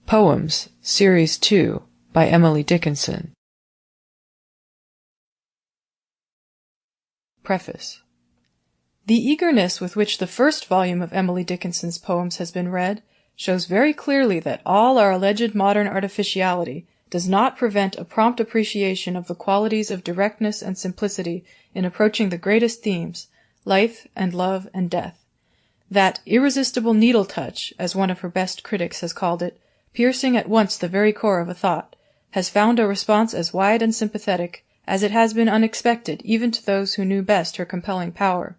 Poems, Series 2, by Emily Dickinson. Preface. The eagerness with which the first volume of Emily Dickinson's poems has been read shows very clearly that all our alleged modern artificiality does not prevent a prompt appreciation of the qualities of directness and simplicity in approaching the greatest themes, life and love and death. That irresistible needle touch, as one of her best critics has called it, piercing at once the very core of a thought, has found a response as wide and sympathetic as it has been unexpected even to those who knew best her compelling power.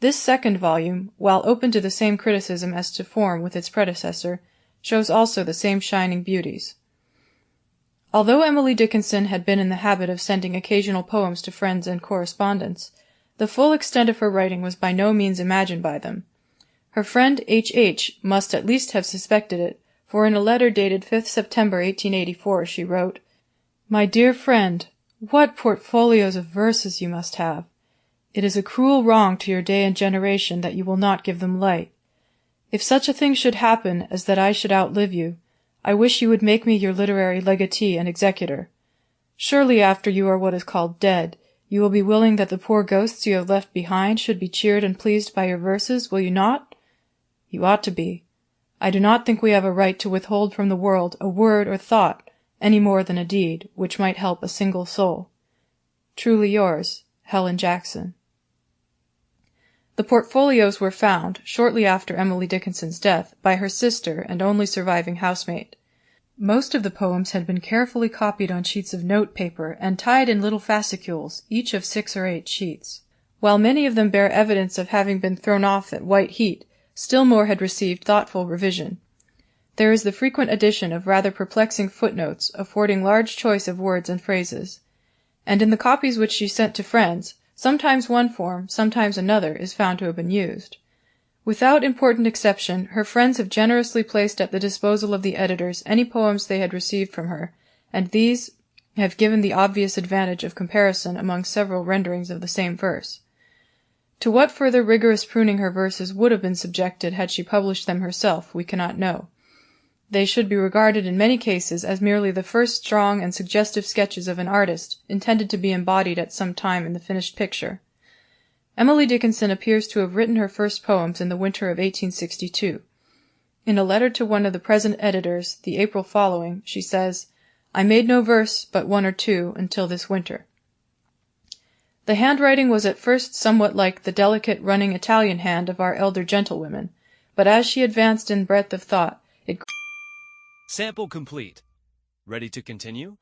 This second volume, while open to the same criticism as to form with its predecessor, shows also the same shining beauties. Although Emily Dickinson had been in the habit of sending occasional poems to friends and correspondents, the full extent of her writing was by no means imagined by them. Her friend H.H. must at least have suspected it, for in a letter dated 5th September 1884 she wrote, "My dear friend, what portfolios of verses you must have! It is a cruel wrong to your day and generation that you will not give them light. If such a thing should happen as that I should outlive you, I wish you would make me your literary legatee and executor. Surely after you are what is called dead, you will be willing that the poor ghosts you have left behind should be cheered and pleased by your verses, will you not? You ought to be. I do not think we have a right to withhold from the world a word or thought, any more than a deed, which might help a single soul. Truly yours, Helen Jackson." The portfolios were found, shortly after Emily Dickinson's death, by her sister and only surviving housemate. Most of the poems had been carefully copied on sheets of note paper and tied in little fascicules, each of 6 or 8 sheets. While many of them bear evidence of having been thrown off at white heat, still more had received thoughtful revision. There is the frequent addition of rather perplexing footnotes, affording large choice of words and phrases. And in the copies which she sent to friends, sometimes one form, sometimes another, is found to have been used. Without important exception, her friends have generously placed at the disposal of the editors any poems they had received from her, and these have given the obvious advantage of comparison among several renderings of the same verse. To what further rigorous pruning her verses would have been subjected had she published them herself, we cannot know. They should be regarded in many cases as merely the first strong and suggestive sketches of an artist, intended to be embodied at some time in the finished picture. Emily Dickinson appears to have written her first poems in the winter of 1862. In a letter to one of the present editors, the April following, she says, "I made no verse but 1 or 2 until this winter." The handwriting was at first somewhat like the delicate running Italian hand of our elder gentlewomen, but as she advanced in breadth of thought, it Sample complete. Ready to continue?